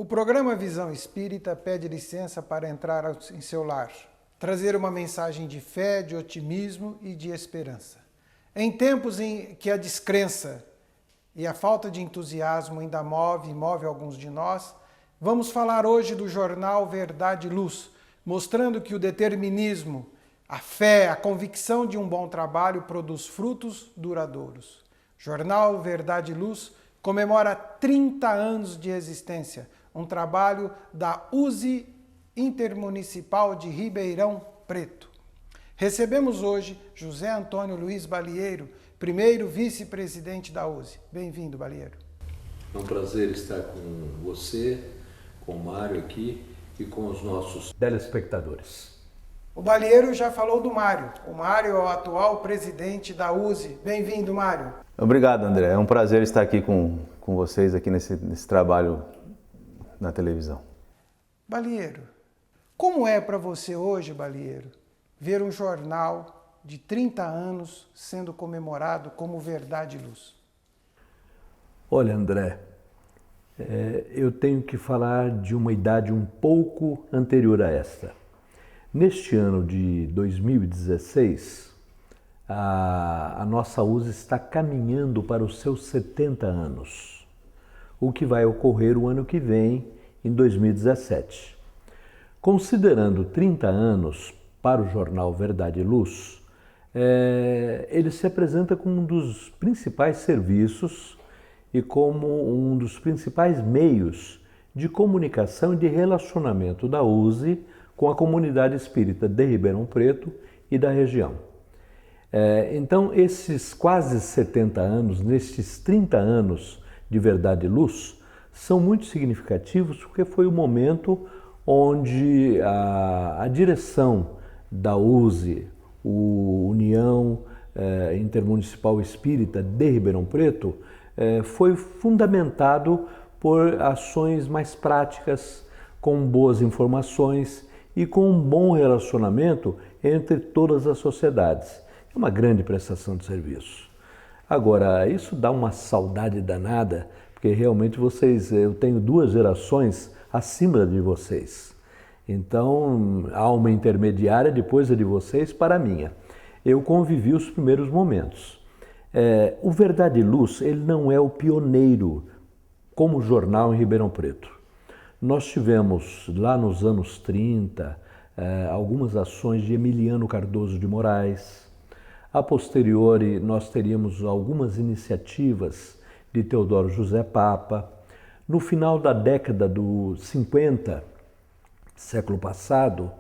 O programa Visão Espírita pede licença para entrar em seu lar, trazer uma mensagem de fé, de otimismo e de esperança. Em tempos em que a descrença e a falta de entusiasmo ainda move alguns de nós, vamos falar hoje do jornal Verdade e Luz, mostrando que o determinismo, a fé, a convicção de um bom trabalho produz frutos duradouros. Jornal Verdade e Luz comemora 30 anos de existência, um trabalho da USE Intermunicipal de Ribeirão Preto. Recebemos hoje José Antônio Luiz Balieiro, primeiro vice-presidente da USE. Bem-vindo, Balieiro. É um prazer estar com você, com o Mário aqui e com os nossos telespectadores. O Balieiro já falou do Mário. O Mário é o atual presidente da USE. Bem-vindo, Mário. Obrigado, André. É um prazer estar aqui com vocês aqui nesse trabalho na televisão. Balieiro, como é para você hoje, Balieiro, ver um jornal de 30 anos sendo comemorado como Verdade e Luz? Olha, André, eu tenho que falar de uma idade um pouco anterior a esta. Neste ano de 2016, a nossa USE está caminhando para os seus 70 anos, o que vai ocorrer o ano que vem, em 2017. Considerando 30 anos para o jornal Verdade e Luz, ele se apresenta como um dos principais serviços e como um dos principais meios de comunicação e de relacionamento da USE com a comunidade espírita de Ribeirão Preto e da região. Então, esses quase 70 anos, nestes 30 anos de Verdade e Luz, são muito significativos porque foi o momento onde a direção da USE, União Intermunicipal Espírita de Ribeirão Preto, foi fundamentado por ações mais práticas, com boas informações e com um bom relacionamento entre todas as sociedades. É uma grande prestação de serviço. Agora, isso dá uma saudade danada, porque realmente eu tenho 2 gerações acima de vocês. Então, há uma intermediária depois de vocês para a minha. Eu convivi os primeiros momentos. O Verdade e Luz, ele não é o pioneiro como jornal em Ribeirão Preto. Nós tivemos lá nos anos 30 algumas ações de Emiliano Cardoso de Moraes. A posteriori, nós teríamos algumas iniciativas de Teodoro José Papa. No final da década dos 50, século passado,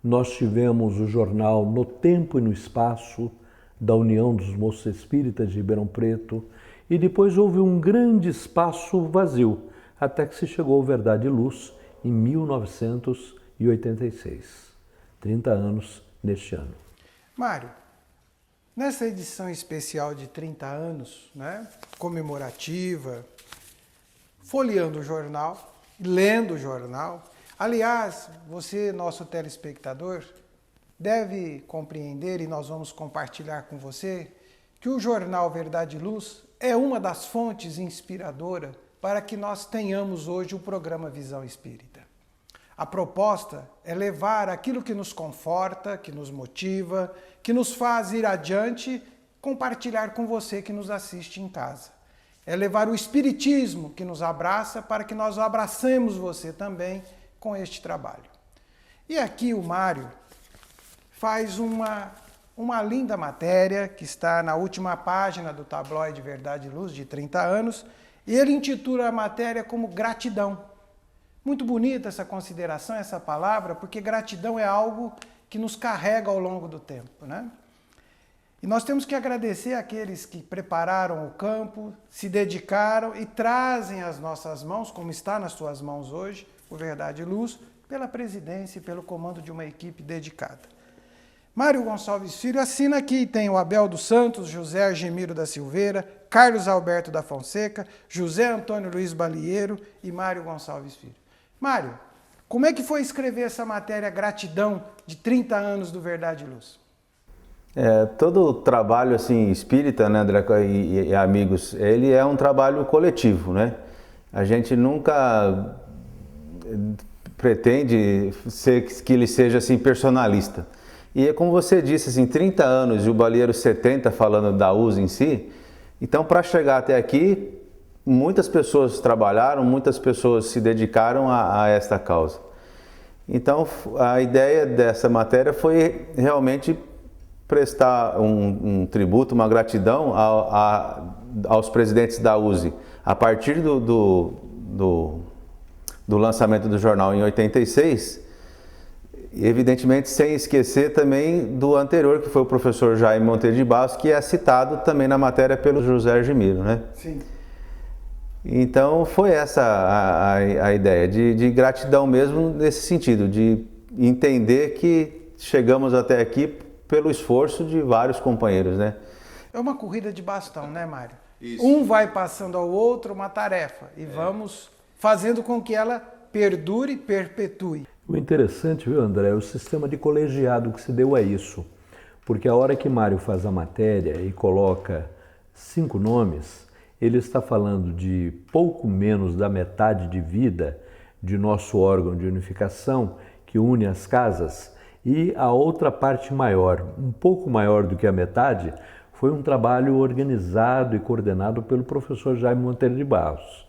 nós tivemos o jornal No Tempo e no Espaço, da União dos Moços Espíritas de Ribeirão Preto, e depois houve um grande espaço vazio, até que se chegou ao Verdade e Luz em 1986. 30 anos neste ano. Mário, nessa edição especial de 30 anos, comemorativa, folheando o jornal, lendo o jornal, aliás, você, nosso telespectador, deve compreender, e nós vamos compartilhar com você, que o jornal Verdade e Luz é uma das fontes inspiradoras para que nós tenhamos hoje o programa Visão Espírita. A proposta é levar aquilo que nos conforta, que nos motiva, que nos faz ir adiante, compartilhar com você que nos assiste em casa. É levar o Espiritismo que nos abraça para que nós abracemos você também com este trabalho. E aqui o Mário faz uma linda matéria que está na última página do tabloide Verdade e Luz de 30 anos, e ele intitula a matéria como Gratidão. Muito bonita essa consideração, essa palavra, porque gratidão é algo que nos carrega ao longo do tempo, E nós temos que agradecer àqueles que prepararam o campo, se dedicaram e trazem às nossas mãos, como está nas suas mãos hoje, o Verdade e Luz, pela presidência e pelo comando de uma equipe dedicada. Mário Gonçalves Filho assina aqui, tem o Abel dos Santos, José Argemiro da Silveira, Carlos Alberto da Fonseca, José Antônio Luiz Balieiro e Mário Gonçalves Filho. Mário, como é que foi escrever essa matéria Gratidão de 30 anos do Verdade e Luz? Todo o trabalho assim, espírita, né, André e amigos, ele é um trabalho coletivo, né? A gente nunca pretende que ele seja assim personalista. E é como você disse, assim, 30 anos e o Balieiro 70 falando da USA em si. Então, para chegar até aqui, muitas pessoas trabalharam, muitas pessoas se dedicaram a esta causa. Então, a ideia dessa matéria foi realmente prestar um tributo, uma gratidão aos presidentes da USE. A partir do lançamento do jornal em 86, evidentemente sem esquecer também do anterior, que foi o professor Jaime Monteiro de Barros, que é citado também na matéria pelo José Argemiro, né? Sim. Então foi essa a ideia, de gratidão mesmo nesse sentido, de entender que chegamos até aqui pelo esforço de vários companheiros, né? É uma corrida de bastão, né, Mário? Isso. Um vai passando ao outro uma tarefa e vamos fazendo com que ela perdure, perpetue. O interessante, viu, André, é o sistema de colegiado que se deu a isso. Porque a hora que Mário faz a matéria e coloca 5 nomes, ele está falando de pouco menos da metade de vida de nosso órgão de unificação que une as casas, e a outra parte maior, um pouco maior do que a metade, foi um trabalho organizado e coordenado pelo professor Jaime Monteiro de Barros.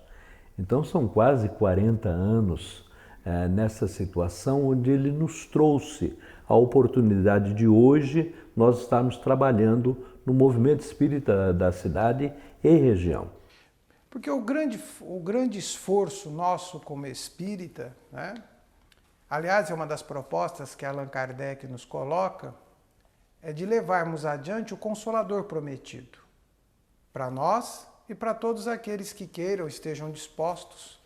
Então são quase 40 anos nessa situação, onde ele nos trouxe a oportunidade de hoje nós estarmos trabalhando no movimento espírita da cidade e região. Porque o grande esforço nosso como espírita, né? Aliás, é uma das propostas que Allan Kardec nos coloca, é de levarmos adiante o Consolador prometido, para nós e para todos aqueles que queiram, estejam dispostos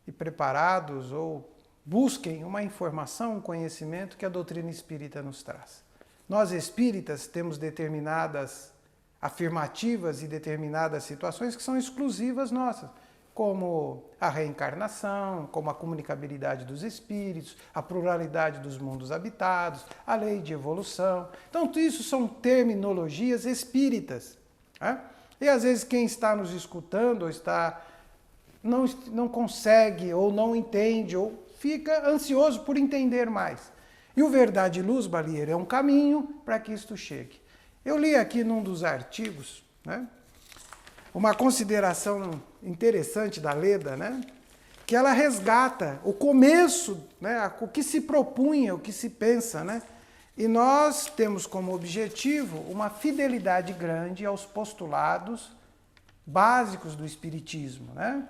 e preparados ou busquem uma informação, um conhecimento que a doutrina espírita nos traz. Nós espíritas temos determinadas afirmativas e determinadas situações que são exclusivas nossas, como a reencarnação, como a comunicabilidade dos espíritos, a pluralidade dos mundos habitados, a lei de evolução. Então, tudo isso são terminologias espíritas, né? E às vezes quem está nos escutando ou não consegue ou não entende ou fica ansioso por entender mais. E o Verdade e Luz, Balieiro, é um caminho para que isto chegue. Eu li aqui num dos artigos, né, uma consideração interessante da Leda, né, que ela resgata o começo, né, o que se propunha, o que se pensa, né, e nós temos como objetivo uma fidelidade grande aos postulados básicos do Espiritismo, né,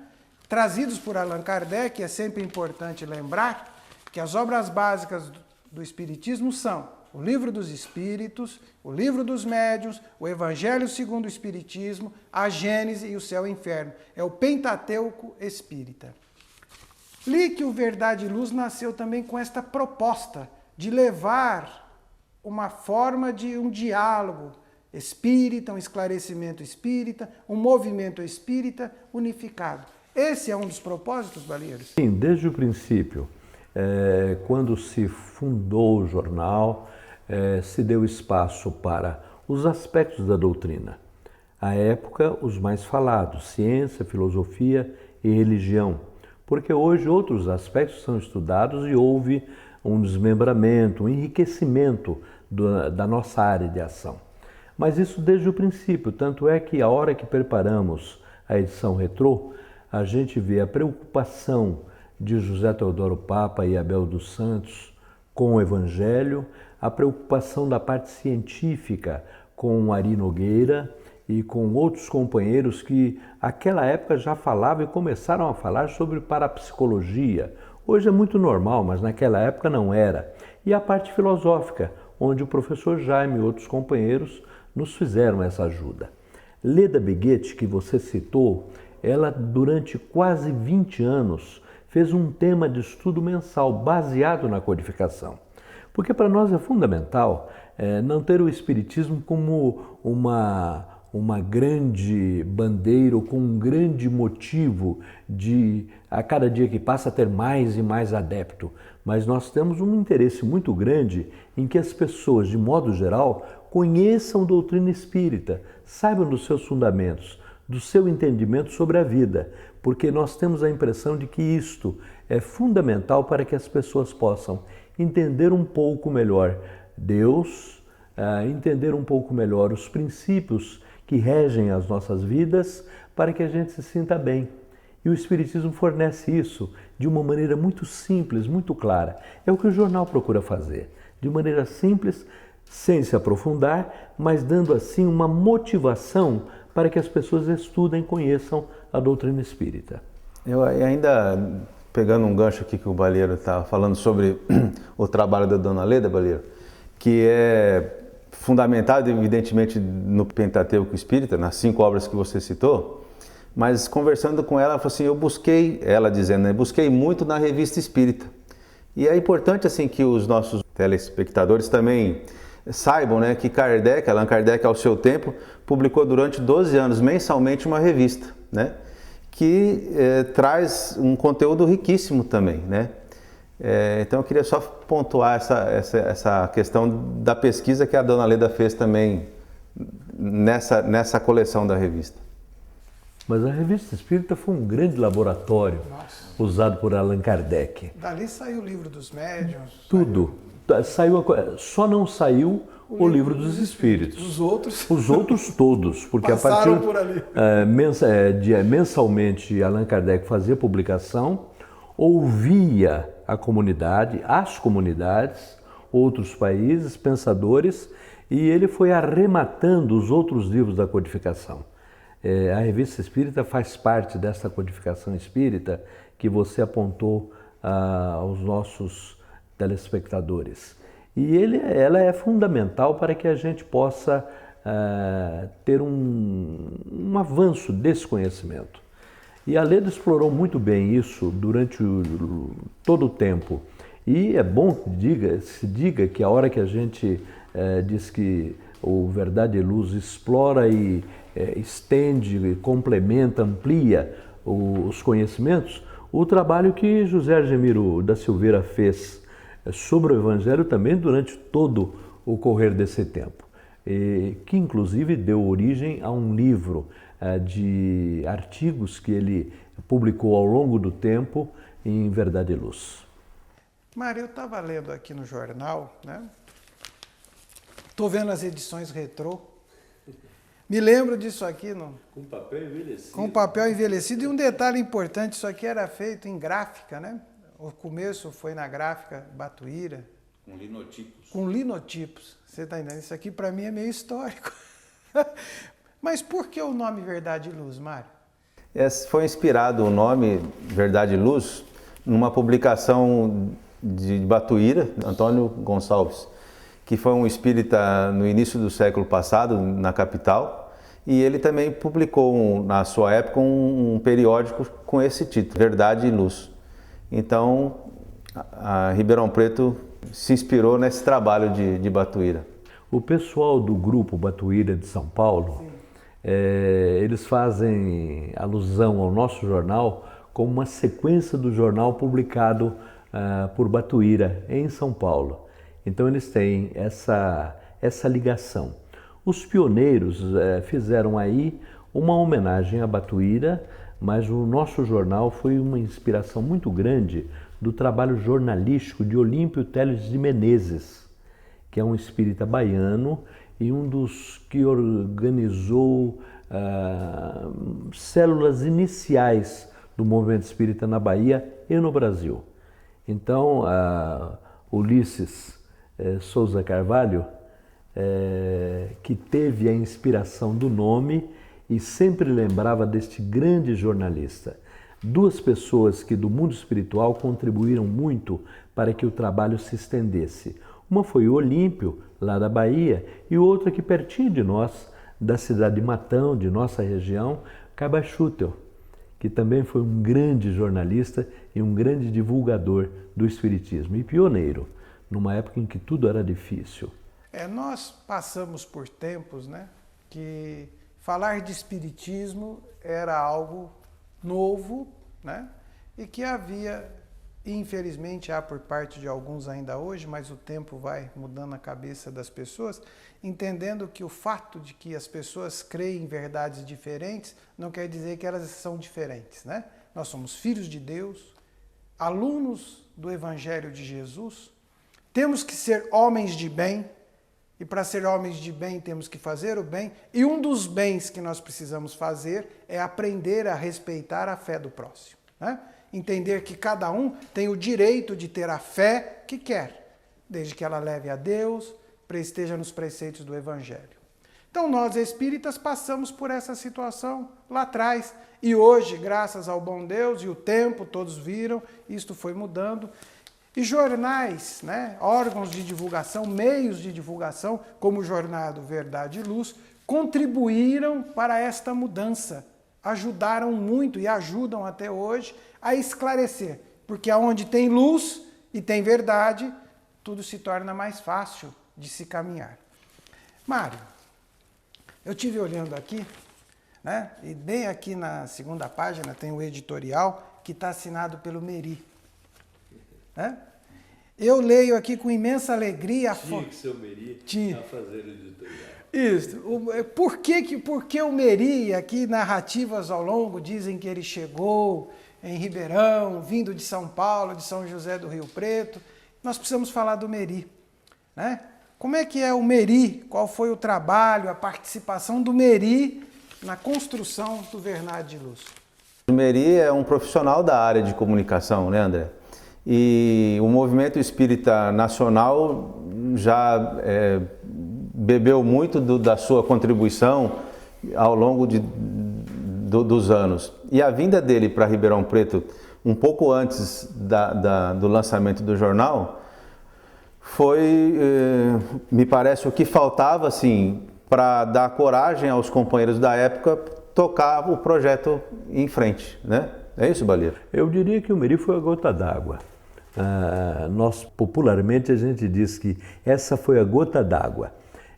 trazidos por Allan Kardec. É sempre importante lembrar que as obras básicas do Espiritismo são o Livro dos Espíritos, o Livro dos Médiuns, o Evangelho segundo o Espiritismo, a Gênese e o Céu e o Inferno. É o Pentateuco espírita. Li que o Verdade e Luz nasceu também com esta proposta de levar uma forma de um diálogo espírita, um esclarecimento espírita, um movimento espírita unificado. Esse é um dos propósitos, Balieiro? Sim, desde o princípio. Quando se fundou o jornal, se deu espaço para os aspectos da doutrina. À época, os mais falados, ciência, filosofia e religião, porque hoje outros aspectos são estudados e houve um desmembramento, um enriquecimento da nossa área de ação. Mas isso desde o princípio, tanto é que a hora que preparamos a edição retrô, a gente vê a preocupação de José Teodoro Papa e Abel dos Santos com o Evangelho, a preocupação da parte científica com Ari Nogueira e com outros companheiros que naquela época já falavam e começaram a falar sobre parapsicologia. Hoje é muito normal, mas naquela época não era. E a parte filosófica, onde o professor Jaime e outros companheiros nos fizeram essa ajuda. Leda Biguete, que você citou, ela durante quase 20 anos fez um tema de estudo mensal baseado na codificação. Porque para nós é fundamental não ter o Espiritismo como uma grande bandeira ou com um grande motivo de, a cada dia que passa, ter mais e mais adepto. Mas nós temos um interesse muito grande em que as pessoas, de modo geral, conheçam a doutrina espírita, saibam dos seus fundamentos, do seu entendimento sobre a vida, porque nós temos a impressão de que isto é fundamental para que as pessoas possam entender um pouco melhor Deus, entender um pouco melhor os princípios que regem as nossas vidas, para que a gente se sinta bem. E o Espiritismo fornece isso de uma maneira muito simples, muito clara. É o que o jornal procura fazer, de maneira simples, sem se aprofundar, mas dando assim uma motivação para que as pessoas estudem e conheçam a doutrina espírita. Eu ainda, pegando um gancho aqui que o Balheiro está falando sobre o trabalho da Dona Leda, Balheiro, que é fundamentado evidentemente no Pentateuco Espírita, nas 5 obras que você citou, mas conversando com ela, ela falou assim, eu busquei, ela dizendo, né, busquei muito na Revista Espírita. E é importante assim que os nossos telespectadores também saibam, né, que Allan Kardec, ao seu tempo, publicou durante 12 anos, mensalmente, uma revista, né, que traz um conteúdo riquíssimo também, né. Então eu queria só pontuar essa questão da pesquisa que a Dona Leda fez também nessa coleção da revista. Mas a Revista Espírita foi um grande laboratório usado por Allan Kardec. Dali saiu o livro dos médiuns. Tudo. Só não saiu o livro dos Espíritos. Os outros todos, porque passaram a partir por ali. Mensalmente Allan Kardec fazia publicação, ouvia a comunidade, as comunidades, outros países, pensadores, e ele foi arrematando os outros livros da codificação. A Revista Espírita faz parte dessa codificação espírita que você apontou aos nossos telespectadores. E ela é fundamental para que a gente possa ter um avanço desse conhecimento. E a Leda explorou muito bem isso durante todo o tempo. E é bom que se diga que a hora que a gente diz que o Verdade e Luz explora e estende, complementa, amplia os conhecimentos, o trabalho que José Argemiro da Silveira fez sobre o Evangelho também durante todo o correr desse tempo, que inclusive deu origem a um livro de artigos que ele publicou ao longo do tempo em Verdade e Luz. Mário, eu estava lendo aqui no jornal, né? Estou vendo as edições retrô. Me lembro disso aqui. Com papel envelhecido. Com papel envelhecido. E um detalhe importante, isso aqui era feito em gráfica, né? O começo foi na gráfica Batuíra. Com linotipos. Com linotipos. Você está entendendo? Isso aqui para mim é meio histórico. Mas por que o nome Verdade e Luz, Mário? Foi inspirado o nome Verdade e Luz numa publicação de Batuíra, Antônio Gonçalves, que foi um espírita no início do século passado, na capital, e ele também publicou, na sua época, um periódico com esse título, Verdade e Luz. Então, a Ribeirão Preto se inspirou nesse trabalho de Batuíra. O pessoal do grupo Batuíra de São Paulo, eles fazem alusão ao nosso jornal como uma sequência do jornal publicado por Batuíra, em São Paulo. Então eles têm essa ligação. Os pioneiros fizeram aí uma homenagem a Batuíra, mas o nosso jornal foi uma inspiração muito grande do trabalho jornalístico de Olímpio Teles de Menezes, que é um espírita baiano e um dos que organizou células iniciais do movimento espírita na Bahia e no Brasil. Então, Ulisses Souza Carvalho, que teve a inspiração do nome e sempre lembrava deste grande jornalista. Duas pessoas que do mundo espiritual contribuíram muito para que o trabalho se estendesse. Uma foi o Olímpio, lá da Bahia, e outra aqui pertinho de nós, da cidade de Matão, de nossa região, Cabachutel, que também foi um grande jornalista e um grande divulgador do espiritismo e pioneiro, numa época em que tudo era difícil. Nós passamos por tempos, né, que falar de espiritismo era algo novo, né, e que havia e infelizmente há por parte de alguns ainda hoje, mas o tempo vai mudando a cabeça das pessoas, entendendo que o fato de que as pessoas creem em verdades diferentes não quer dizer que elas são diferentes, né? Nós somos filhos de Deus, alunos do Evangelho de Jesus, temos que ser homens de bem, e para ser homens de bem temos que fazer o bem, e um dos bens que nós precisamos fazer é aprender a respeitar a fé do próximo, né? Entender que cada um tem o direito de ter a fé que quer, desde que ela leve a Deus, esteja nos preceitos do Evangelho. Então nós espíritas passamos por essa situação lá atrás, e hoje, graças ao bom Deus e o tempo, todos viram, isto foi mudando. E jornais, né, órgãos de divulgação, meios de divulgação, como o Jornal Verdade e Luz, contribuíram para esta mudança, ajudaram muito e ajudam até hoje a esclarecer, porque aonde tem luz e tem verdade, tudo se torna mais fácil de se caminhar. Mário, eu estive olhando aqui, né, e bem aqui na segunda página tem o editorial que está assinado pelo Meri. Né? Eu leio aqui com imensa alegria... Tinha que ser o Meri a fazer o editorial. Isso. Por que o Meri, aqui narrativas ao longo, dizem que ele chegou em Ribeirão, vindo de São Paulo, de São José do Rio Preto? Nós precisamos falar do Meri, né? Como é que é o Meri? Qual foi o trabalho, a participação do Meri na construção do Verdade de Luz? O Meri é um profissional da área de comunicação, né, André? E o movimento espírita nacional já bebeu muito da sua contribuição ao longo dos anos. E a vinda dele para Ribeirão Preto, um pouco antes do lançamento do jornal, foi, me parece, o que faltava assim, para dar coragem aos companheiros da época tocar o projeto em frente, né? É isso, Balheiro? Eu diria que o Meri foi a gota d'água. Nós, popularmente, a gente diz que essa foi a gota d'água.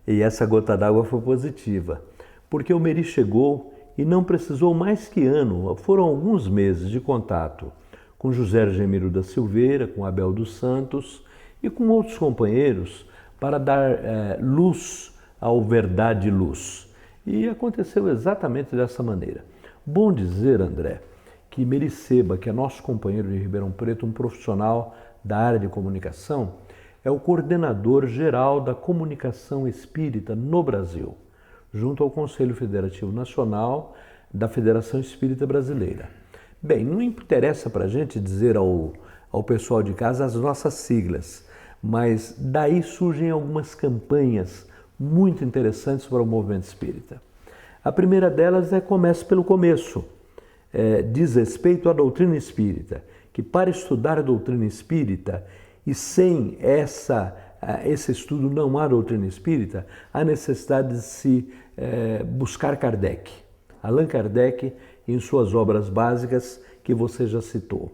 E essa gota d'água foi positiva, porque o Meri chegou e não precisou mais que ano, foram alguns meses de contato com José Gemiro da Silveira, com Abel dos Santos e com outros companheiros para dar luz ao Verdade e Luz. E aconteceu exatamente dessa maneira. Bom dizer, André, que Meri Seba, que é nosso companheiro de Ribeirão Preto, um profissional da área de comunicação, é o coordenador geral da comunicação espírita no Brasil, junto ao Conselho Federativo Nacional da Federação Espírita Brasileira. Bem, não interessa para a gente dizer ao pessoal de casa as nossas siglas, mas daí surgem algumas campanhas muito interessantes para o movimento espírita. A primeira delas começa pelo começo, diz respeito à doutrina espírita, que para estudar a doutrina espírita, e sem esse estudo não há doutrina espírita, há necessidade de se buscar Kardec. Allan Kardec, em suas obras básicas, que você já citou.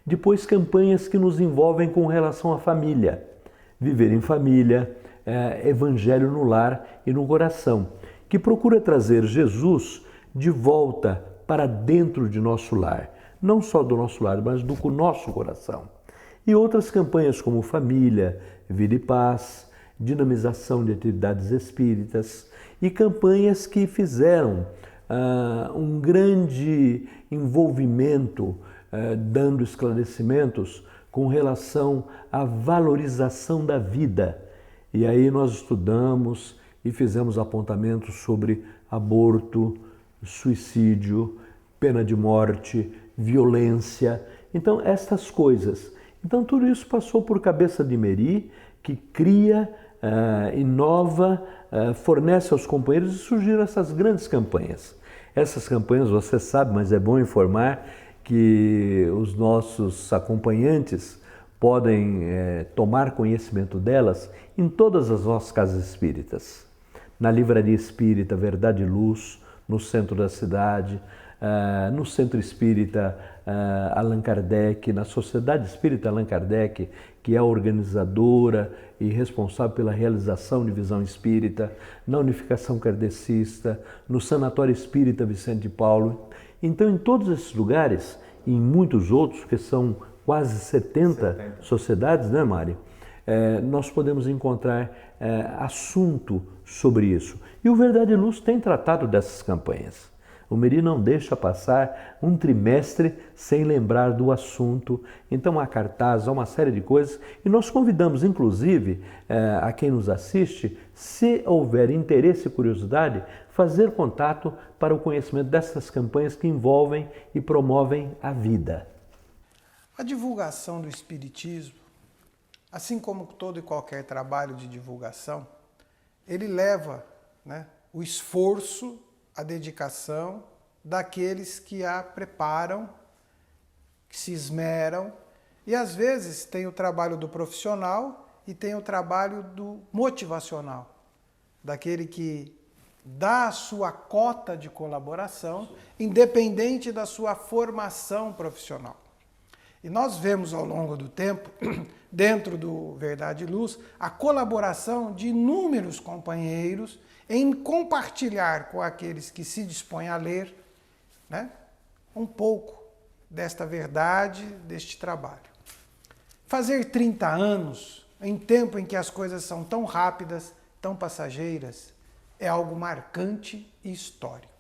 Depois, campanhas que nos envolvem com relação à família. Viver em família, evangelho no lar e no coração, que procura trazer Jesus de volta para dentro de nosso lar. Não só do nosso lar, mas do nosso coração. E outras campanhas como Família, Vida e Paz, dinamização de atividades espíritas e campanhas que fizeram um grande envolvimento, dando esclarecimentos com relação à valorização da vida. E aí nós estudamos e fizemos apontamentos sobre aborto, suicídio, pena de morte, violência. Então, estas coisas. Então, tudo isso passou por cabeça de Meri, que cria, inova, fornece aos companheiros e surgiram essas grandes campanhas. Essas campanhas, você sabe, mas é bom informar que os nossos acompanhantes podem tomar conhecimento delas em todas as nossas casas espíritas. Na Livraria Espírita Verdade e Luz, no centro da cidade, no Centro Espírita Allan Kardec, na Sociedade Espírita Allan Kardec, que é a organizadora e responsável pela realização de visão espírita, na Unificação Kardecista, no Sanatório Espírita Vicente de Paulo. Então, em todos esses lugares e em muitos outros, que são quase 70 sociedades, né, Mário? Nós podemos encontrar assunto sobre isso. E o Verdade e Luz tem tratado dessas campanhas. O Meri não deixa passar um trimestre sem lembrar do assunto. Então há cartaz, há uma série de coisas. E nós convidamos, inclusive, a quem nos assiste, se houver interesse e curiosidade, fazer contato para o conhecimento dessas campanhas que envolvem e promovem a vida. A divulgação do Espiritismo, assim como todo e qualquer trabalho de divulgação, ele leva, né, o esforço, a dedicação daqueles que a preparam, que se esmeram, e às vezes tem o trabalho do profissional e tem o trabalho do motivacional, daquele que dá a sua cota de colaboração, independente da sua formação profissional. E nós vemos ao longo do tempo, dentro do Verdade e Luz, a colaboração de inúmeros companheiros em compartilhar com aqueles que se dispõem a ler, né, um pouco desta verdade, deste trabalho. Fazer 30 anos, em tempo em que as coisas são tão rápidas, tão passageiras, é algo marcante e histórico.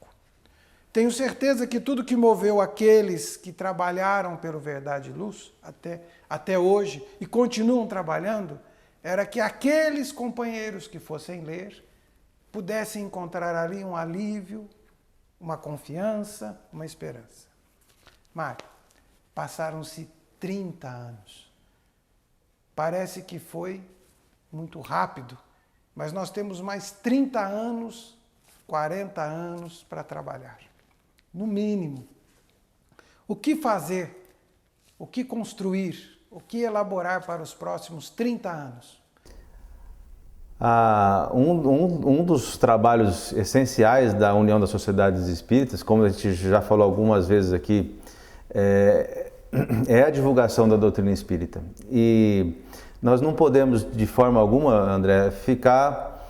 Tenho certeza que tudo que moveu aqueles que trabalharam pelo Verdade e Luz até hoje e continuam trabalhando, era que aqueles companheiros que fossem ler pudessem encontrar ali um alívio, uma confiança, uma esperança. Mário, passaram-se 30 anos. Parece que foi muito rápido, mas nós temos mais 30 anos, 40 anos para trabalhar. No mínimo. O que fazer? O que construir? O que elaborar para os próximos 30 anos? Um dos trabalhos essenciais da União das Sociedades Espíritas, como a gente já falou algumas vezes aqui, é a divulgação da doutrina espírita. E nós não podemos, de forma alguma, André, ficar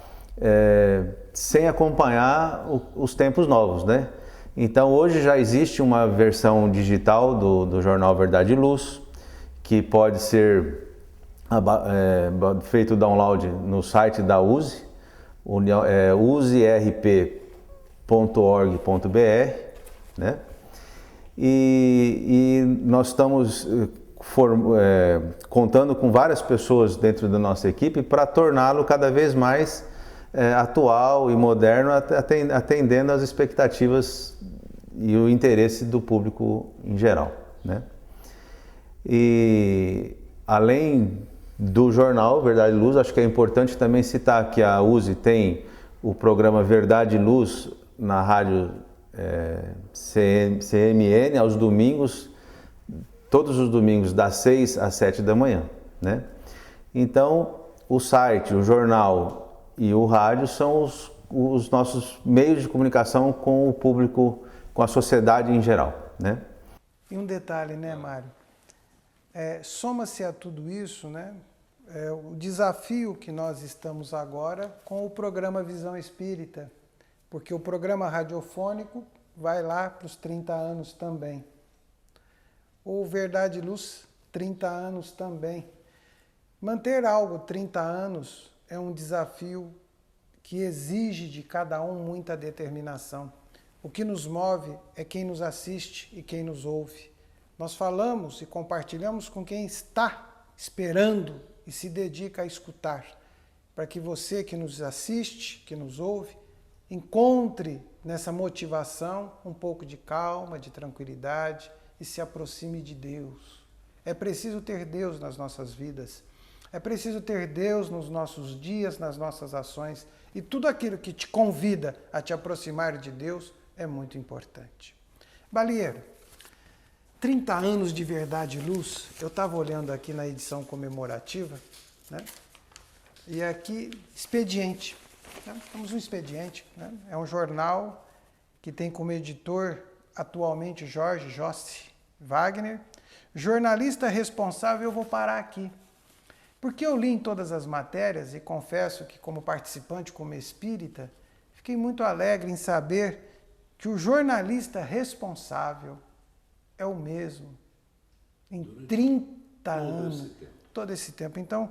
sem acompanhar os tempos novos, né? Então, hoje já existe uma versão digital do jornal Verdade e Luz, que pode ser feito o download no site da USE, userp.org.br, né? E nós estamos contando com várias pessoas dentro da nossa equipe para torná-lo cada vez mais atual e moderno, atendendo às expectativas e o interesse do público em geral, né? E além do jornal Verdade e Luz, acho que é importante também citar que a USE tem o programa Verdade e Luz na rádio CMN aos domingos, todos os domingos das 6 às 7 da manhã, né? Então, o site, o jornal e o rádio são os nossos meios de comunicação com o público, com a sociedade em geral, né? E um detalhe, né, Mário? Soma-se a tudo isso, né, o desafio que nós estamos agora com o programa Visão Espírita, porque o programa radiofônico vai lá para os 30 anos também. O Verdade e Luz, 30 anos também. Manter algo 30 anos é um desafio que exige de cada um muita determinação. O que nos move é quem nos assiste e quem nos ouve. Nós falamos e compartilhamos com quem está esperando e se dedica a escutar, para que você que nos assiste, que nos ouve, encontre nessa motivação um pouco de calma, de tranquilidade e se aproxime de Deus. É preciso ter Deus nas nossas vidas, é preciso ter Deus nos nossos dias, nas nossas ações, e tudo aquilo que te convida a te aproximar de Deus é muito importante. Balieiro, 30 anos de Verdade e Luz, eu estava olhando aqui na edição comemorativa, né? E aqui, expediente. Né? Temos um expediente, né? É um jornal que tem como editor atualmente Jorge Jossi Wagner. Jornalista responsável, eu vou parar aqui. Porque eu li em todas as matérias e confesso que como participante, como espírita, fiquei muito alegre em saber que o jornalista responsável é o mesmo em 30 anos, todo esse tempo. Então,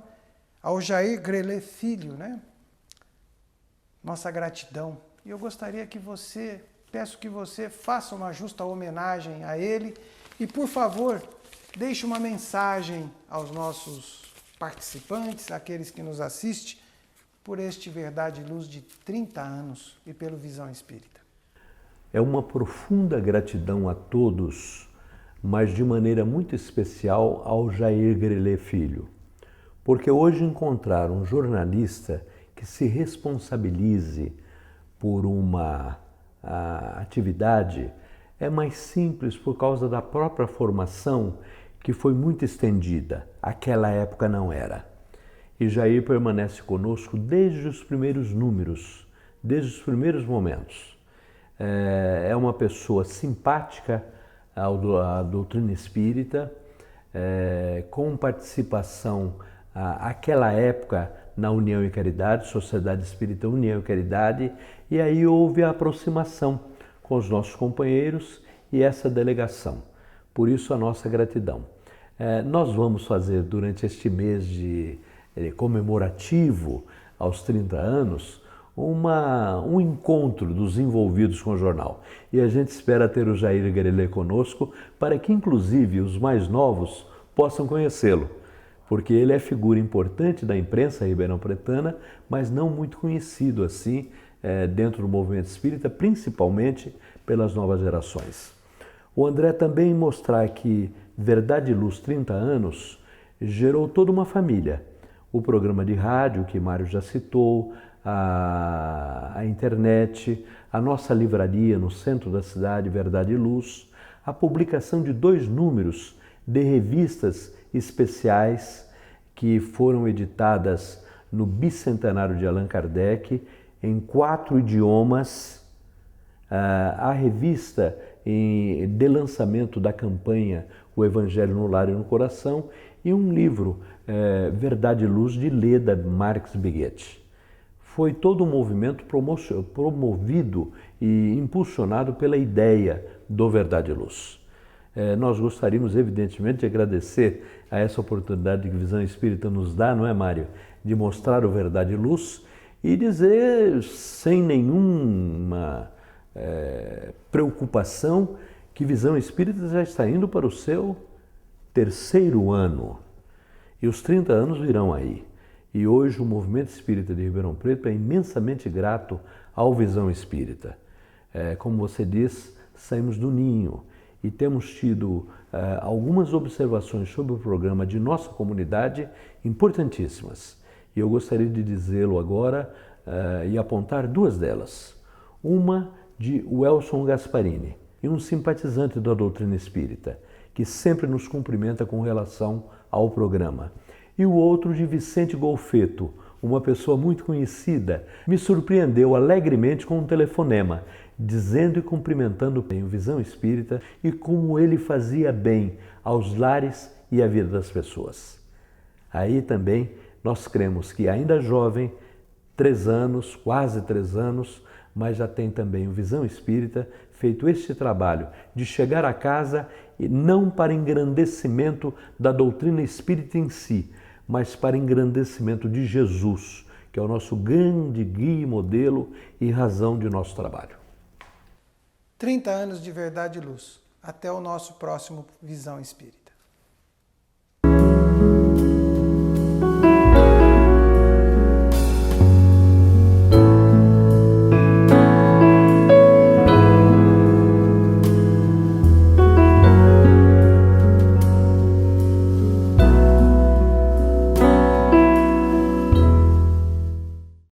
ao Jair Grelet Filho, né? Nossa gratidão. E eu gostaria que peço que você faça uma justa homenagem a ele e, por favor, deixe uma mensagem aos nossos participantes, aqueles que nos assistem, por este Verdade e Luz de 30 anos e pelo Visão Espírita. É uma profunda gratidão a todos, mas de maneira muito especial ao Jair Grelet Filho, porque hoje encontrar um jornalista que se responsabilize por uma atividade é mais simples por causa da própria formação que foi muito estendida. Aquela época não era. E Jair permanece conosco desde os primeiros números, desde os primeiros momentos. É uma pessoa simpática à doutrina espírita, com participação àquela época na União e Caridade, Sociedade Espírita União e Caridade, e aí houve a aproximação com os nossos companheiros e essa delegação. Por isso a nossa gratidão. Nós vamos fazer durante este mês comemorativo aos 30 anos um encontro dos envolvidos com o jornal. E a gente espera ter o Jair Grelet conosco para que inclusive os mais novos possam conhecê-lo, porque ele é figura importante da imprensa ribeirão-pretana, mas não muito conhecido assim dentro do movimento espírita, principalmente pelas novas gerações. O André também mostrar que Verdade e Luz 30 anos gerou toda uma família. O programa de rádio, que Mário já citou, a internet, a nossa livraria no centro da cidade, Verdade e Luz, a publicação de 2 números de revistas especiais que foram editadas no bicentenário de Allan Kardec em 4 idiomas, a revista de lançamento da campanha O Evangelho no Lar e no Coração e um livro, Verdade e Luz, de Leda Marques Biguete. Foi todo um movimento promovido e impulsionado pela ideia do Verdade e Luz. Nós gostaríamos, evidentemente, de agradecer a essa oportunidade que Visão Espírita nos dá, não é, Mário? De mostrar o Verdade e Luz e dizer, sem nenhuma preocupação, que Visão Espírita já está indo para o seu 3º ano. E os 30 anos virão aí. E hoje o Movimento Espírita de Ribeirão Preto é imensamente grato ao Visão Espírita. Como você diz, saímos do ninho e temos tido algumas observações sobre o programa de nossa comunidade importantíssimas. E eu gostaria de dizê-lo agora e apontar 2 delas. Uma de Welson Gasparini, e um simpatizante da doutrina espírita, que sempre nos cumprimenta com relação ao programa. E o outro de Vicente Golfeto, uma pessoa muito conhecida, me surpreendeu alegremente com um telefonema, dizendo e cumprimentando bem o Visão Espírita e como ele fazia bem aos lares e à vida das pessoas. Aí também nós cremos que ainda jovem, 3 anos, quase 3 anos, mas já tem também o Visão Espírita feito este trabalho de chegar a casa e não para engrandecimento da doutrina espírita em si, mas para engrandecimento de Jesus, que é o nosso grande guia, modelo e razão de nosso trabalho. 30 anos de Verdade e Luz. Até o nosso próximo Visão Espírita.